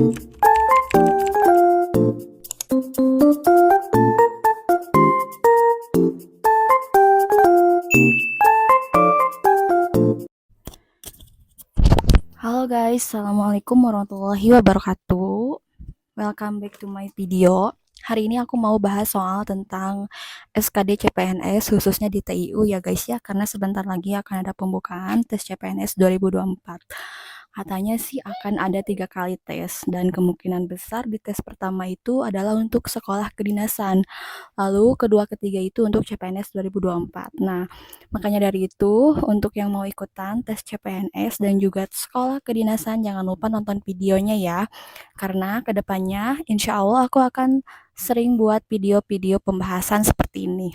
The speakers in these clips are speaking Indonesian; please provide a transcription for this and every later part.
Halo guys, Assalamualaikum warahmatullahi wabarakatuh. Welcome back to my video. Hari ini aku mau bahas soal tentang SKD CPNS khususnya di TIU ya guys ya, karena sebentar lagi akan ada pembukaan tes CPNS 2024. Katanya sih akan ada 3 kali tes dan kemungkinan besar di tes pertama itu adalah untuk sekolah kedinasan. Lalu kedua ketiga itu untuk CPNS 2024. Nah, makanya dari itu untuk yang mau ikutan tes CPNS dan juga sekolah kedinasan jangan lupa nonton videonya ya. Karena kedepannya insya Allah aku akan sering buat video-video pembahasan seperti ini.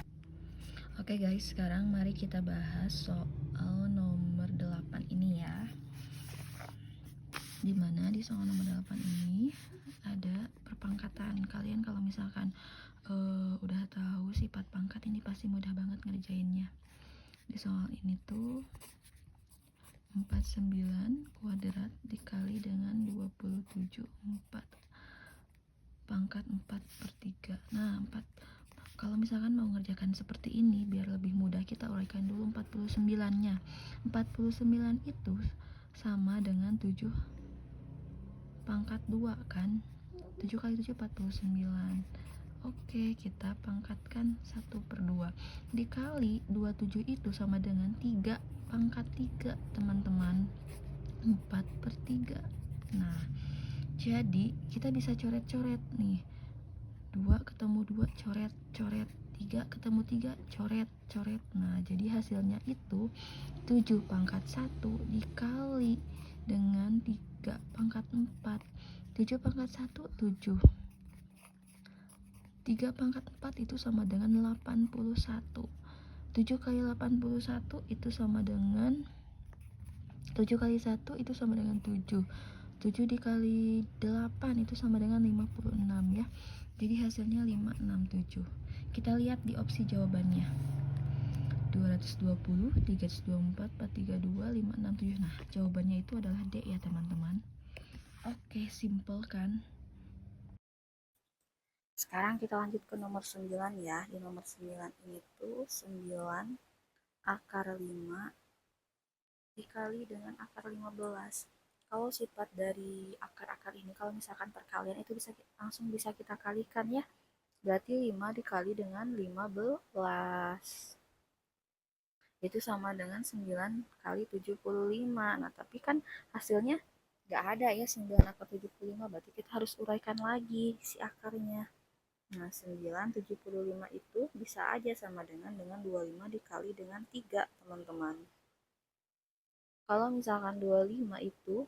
Oke guys, sekarang mari kita bahas soal nomor 8 ini ya. Dimana di soal nomor 8 ini ada perpangkatan. Kalian kalau misalkan udah tahu sifat pangkat ini pasti mudah banget ngerjainnya. Di soal ini tuh 49 kuadrat dikali dengan 27 4 pangkat 4/3. Nah, kalau misalkan mau ngerjakan seperti ini biar lebih mudah, kita uraikan dulu 49-nya. 49 itu sama dengan 7 pangkat 2 kan. 7 kali 7 49. Oke, kita pangkatkan 1/2 dikali 27 itu sama dengan 3 pangkat 3 teman-teman, 4/3. Nah, jadi kita bisa coret-coret nih, 2 ketemu 2 coret-coret, 3 ketemu 3 coret-coret. Nah, jadi hasilnya itu 7 pangkat 1 dikali dengan 3 pangkat 4. 7 pangkat 1 7, 3 pangkat 4 itu sama dengan 81. 7 kali 81 itu sama dengan 7 kali 1 itu sama dengan 7. 7 dikali 8 itu sama dengan 56 ya. Jadi hasilnya 567. Kita lihat di opsi jawabannya. 220, 324, 432, 567. Nah, jawabannya itu adalah D ya teman-teman. Oke, simple kan? Sekarang kita lanjut ke nomor 9 ya. Di nomor 9 ini tuh 9 akar 5 dikali dengan akar 15. Kalau sifat dari akar-akar ini, kalau misalkan perkalian itu langsung bisa kita kalikan ya. Berarti 5 dikali dengan 15. Itu sama dengan 9 kali 75. Nah, tapi kan hasilnya nggak ada ya 9 akar 75. Berarti kita harus uraikan lagi si akarnya. Nah, 9/75 itu bisa aja sama dengan 25 dikali dengan 3, teman-teman. Kalau misalkan 25 itu,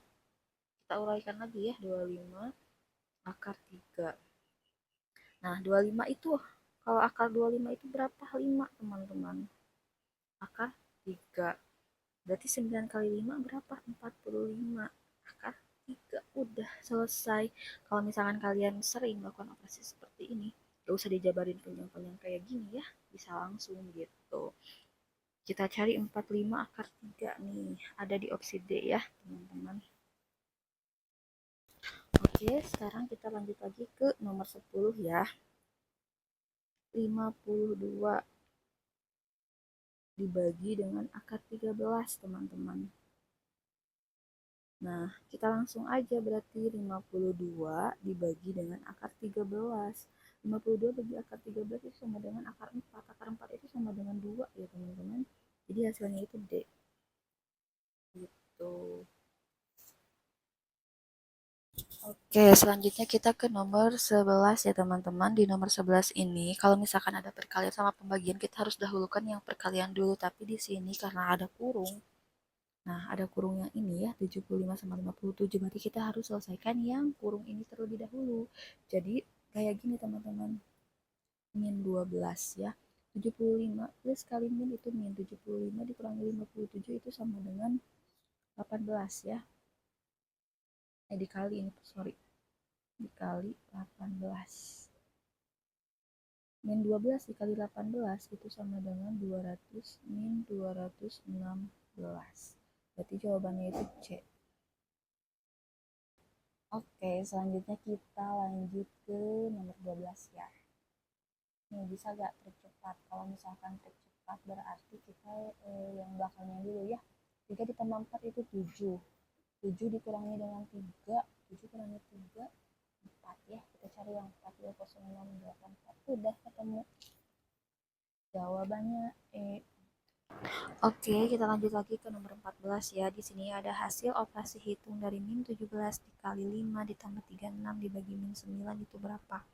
kita uraikan lagi ya, 25 akar 3. Nah, 25 itu, kalau akar 25 itu berapa? 5, teman-teman. Akar 3. Berarti 9 kali 5 berapa? 45. Akar 3. Udah selesai. Kalau misalkan kalian sering melakukan operasi seperti ini, gak usah dijabarin panjang-panjang kayak gini ya, bisa langsung gitu. Kita cari 45 akar 3 nih, ada di opsi D ya teman-teman. Oke, sekarang kita lanjut lagi ke nomor 10 ya. 52 dibagi dengan akar 13 teman-teman. Nah, kita langsung aja berarti 52 dibagi dengan akar 13. 52 bagi akar 13 itu sama dengan akar 4. Akar 4 itu sama dengan 2 ya teman-teman. Jadi hasilnya itu D. Gitu. Oke, selanjutnya kita ke nomor 11 ya teman-teman. Di nomor 11 ini, kalau misalkan ada perkalian sama pembagian, kita harus dahulukan yang perkalian dulu. Tapi di sini karena ada kurung, nah ada kurung yang ini ya, 75 sama 57. Berarti kita harus selesaikan yang kurung ini terlebih dahulu. Jadi kayak gini teman-teman. Min 12 ya. 75 plus kali min itu min. 75 dikurangi 57 itu sama dengan 18 ya. Dikali ini, sorry. Dikali 18. Min 12 dikali 18 itu sama dengan 200 min 216. Berarti jawabannya itu C. Oke, selanjutnya kita lanjut ke nomor 12 ya. Nih, bisa gak trik cepat? Kalau misalkan trik cepat berarti kita yang belakangnya dulu ya. 3 ditambah 4 itu 7. 7 dikurangi dengan 3, 7 kurangi 3, 4 ya. Kita cari yang 4, 206, 84. Udah ketemu jawabannya. Oke, kita lanjut lagi ke nomor 14 ya. Di sini ada hasil operasi hitung dari min 17 dikali 5 ditambah 36 dibagi min 9 itu berapa?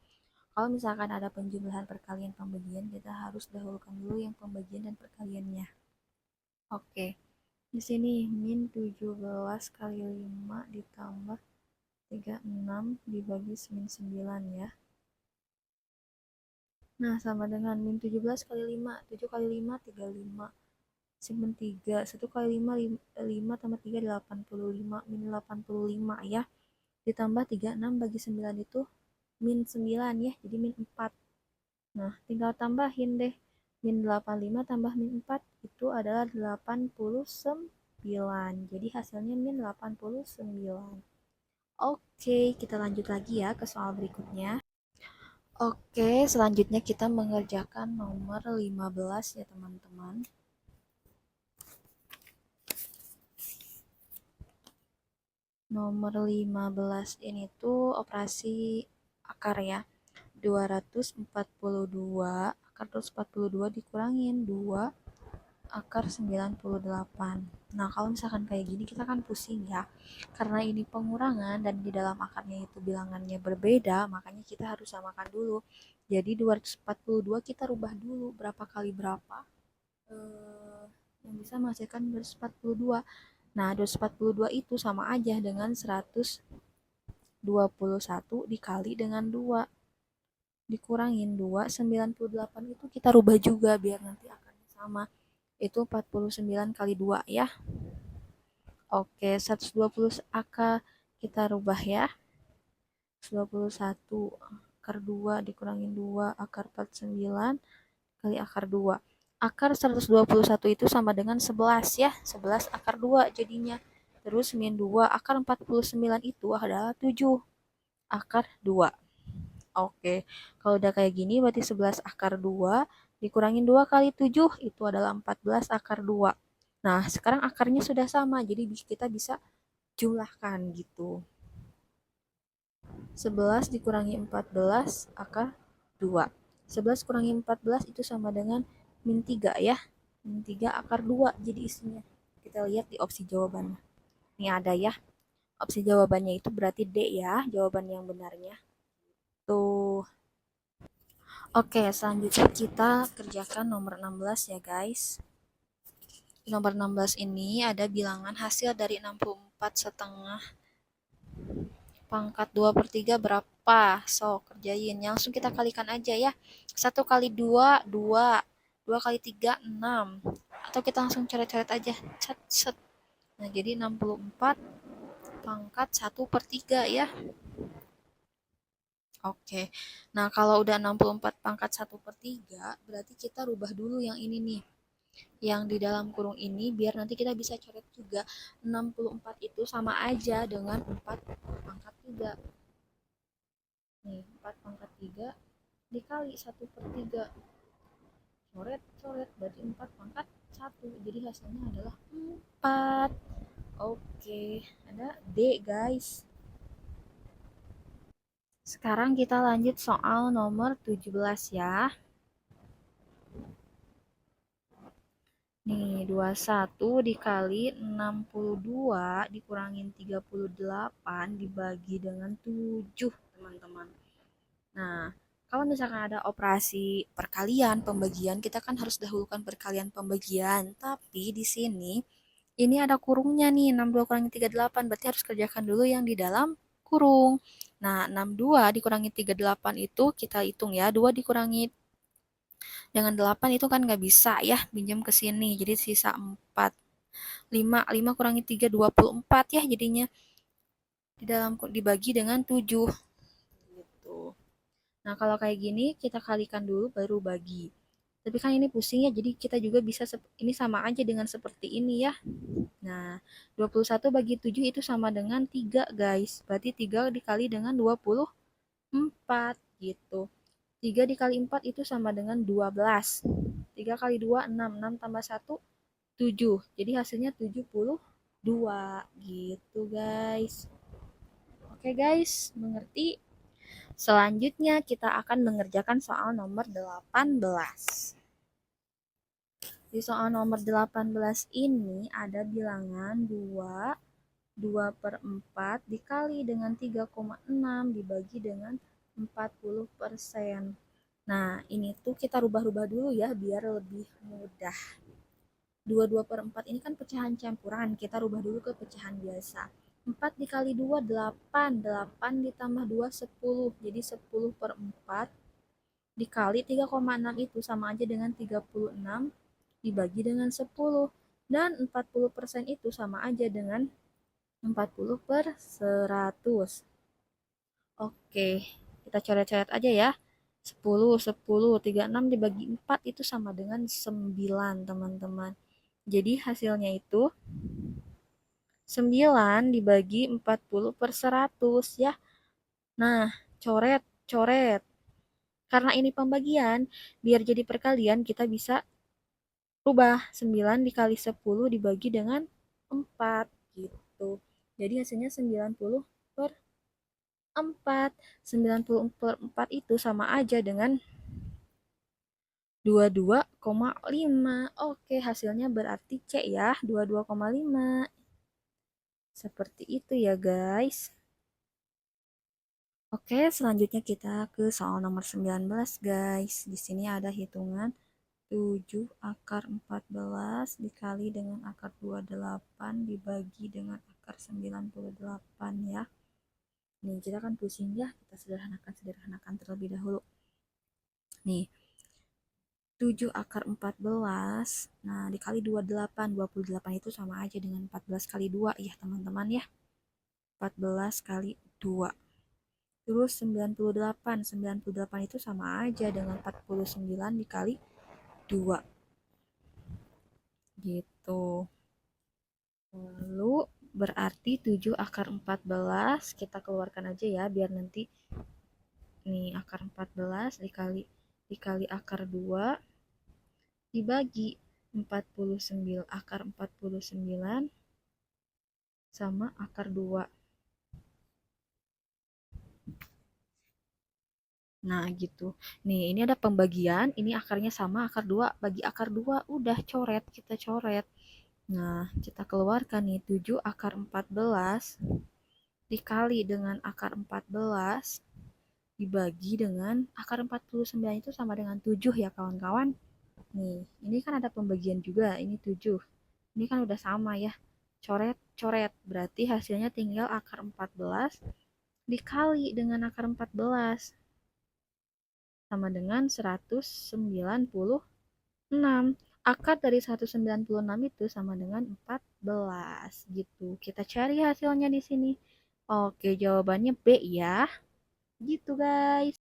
Kalau misalkan ada penjumlahan perkalian pembagian, kita harus dahulukan dulu yang pembagian dan perkaliannya. Oke, di sini min 17 kali 5 ditambah 36 dibagi min 9 ya. Nah, sama dengan min 17 kali 5, 7 kali 5, 35. Simpen 3, 1 kali 5, 5 tambah 3, 85, min 85 ya. Ditambah 36 bagi 9 itu min 9 ya, jadi min 4. Nah, tinggal tambahin deh. Min 85 tambah min 4 itu adalah 89. Jadi hasilnya min 89. Oke, kita lanjut lagi ya ke soal berikutnya. Oke, selanjutnya kita mengerjakan nomor 15 ya teman-teman. Nomor 15 ini tuh operasi akar ya. 242 akar 242 dikurangin 2 akar 98. Nah, kalau misalkan kayak gini kita kan pusing ya. Karena ini pengurangan dan di dalam akarnya itu bilangannya berbeda, makanya kita harus samakan dulu. Jadi 242 kita rubah dulu berapa kali berapa. Yang bisa menghasilkan 242. Nah, 242 itu sama aja dengan 121 dikali dengan 2 dikurangin 2, 98 itu kita rubah juga biar nanti akarnya sama. Itu 49 kali 2 ya. Oke, 120 akar kita rubah ya. 121 akar 2 dikurangin 2 akar 49 kali akar 2. Akar 121 itu sama dengan 11 ya. 11 akar 2 jadinya. Terus min 2 akar 49 itu adalah 7 akar 2. Oke, kalau udah kayak gini berarti 11 akar 2 dikurangin 2 kali 7 itu adalah 14 akar 2. Nah, sekarang akarnya sudah sama, jadi kita bisa jumlahkan gitu. 11 dikurangi 14 akar 2. 11 kurangi 14 itu sama dengan min 3 ya. Min 3 akar 2 jadi isinya. Kita lihat di opsi jawabannya. Ini ada ya. Opsi jawabannya itu berarti D ya, jawaban yang benarnya. Tuh. Oke, selanjutnya kita kerjakan nomor 16 ya guys. Di nomor 16 ini ada bilangan hasil dari 64 setengah pangkat 2/3 berapa? So, kerjain. Langsung kita kalikan aja ya. 1 kali 2, 2. 2 kali 3, 6. Atau kita langsung coret-coret aja. Cet, set. Nah, jadi 64 pangkat 1/3 ya. Oke. Nah, kalau udah 64 pangkat 1/3, berarti kita rubah dulu yang ini nih. Yang di dalam kurung ini, biar nanti kita bisa coret juga. 64 itu sama aja dengan 4 pangkat 3. Nih, 4 pangkat 3 dikali 1/3. Coret-coret, berarti 4 pangkat 1. Jadi hasilnya adalah 4. Oke, ada D guys. Sekarang kita lanjut soal nomor 17 ya. Nih, 21 dikali 62 dikurangin 38 dibagi dengan 7, teman-teman. Nah, kalau misalkan ada operasi perkalian, pembagian, kita kan harus dahulukan perkalian pembagian. Tapi di sini, ini ada kurungnya nih, 62 kurangi 38, berarti harus kerjakan dulu yang di dalam kurung. Nah, 62 dikurangi 38 itu kita hitung ya, 2 dikurangi dengan 8 itu kan nggak bisa ya, pinjam ke sini, jadi sisa 4. 5 kurangi 3, 24 ya jadinya di dalam dibagi dengan 7. Gitu. Nah, kalau kayak gini kita kalikan dulu baru bagi. Tapi kan ini pusing ya, jadi kita juga bisa ini sama aja dengan seperti ini ya. Nah, 21 bagi 7 itu sama dengan 3, guys. Berarti 3 dikali dengan 24 gitu. 3 dikali 4 itu sama dengan 12. 3 kali 2, 6. 6 tambah 1, 7. Jadi hasilnya 72 gitu, guys. Oke, guys. Mengerti? Selanjutnya kita akan mengerjakan soal nomor 18. Di soal nomor 18 ini ada bilangan 2 per 4 dikali dengan 3,6 dibagi dengan 40%. Nah, ini tuh kita rubah-rubah dulu ya biar lebih mudah. 2 per 4 ini kan pecahan campuran, kita rubah dulu ke pecahan biasa. 4 dikali 2, 8. 8 ditambah 2, 10. Jadi 10 per 4 dikali 3,6 itu sama aja dengan 36 dibagi dengan 10. Dan 40% itu sama aja dengan 40 per 100. Oke, kita coret-coret aja ya. 10, 10, 36 dibagi 4 itu sama dengan 9, teman-teman. Jadi hasilnya itu 9 dibagi 40 per 100 ya. Nah, coret, coret. Karena ini pembagian, biar jadi perkalian kita bisa rubah 9 dikali 10 dibagi dengan 4 gitu. Jadi hasilnya 90 per 4. 90 per 4 itu sama aja dengan 22,5. Oke, hasilnya berarti C ya, 22,5. Seperti itu ya, guys. Oke, selanjutnya kita ke soal nomor 19, guys. Di sini ada hitungan 7 akar 14 dikali dengan akar 28 dibagi dengan akar 98 ya. Nih, kita kan pusing ya, kita sederhanakan terlebih dahulu. Nih, 7 akar 14, nah dikali 28, 28 itu sama aja dengan 14 kali 2 ya teman-teman ya. 14 kali 2. Terus 98, 98 itu sama aja dengan 49 dikali 2. Gitu. Lalu berarti 7 akar 14 kita keluarkan aja ya biar nanti nih akar 14 dikali akar 2 dibagi 49 akar 49 sama akar 2. Nah, gitu. Nih, ini ada pembagian, ini akarnya sama akar 2 bagi akar 2, udah coret, kita coret. Nah, kita keluarkan nih 7 akar 14 dikali dengan akar 14 dibagi dengan akar 49 itu sama dengan 7 ya kawan-kawan. Nih, ini kan ada pembagian juga, ini 7. Ini kan udah sama ya. Coret, coret. Berarti hasilnya tinggal akar 14 dikali dengan akar 14 sama dengan 196. Akar dari 196 itu sama dengan 14 gitu. Kita cari hasilnya di sini. Oke, jawabannya B ya. Gitu guys.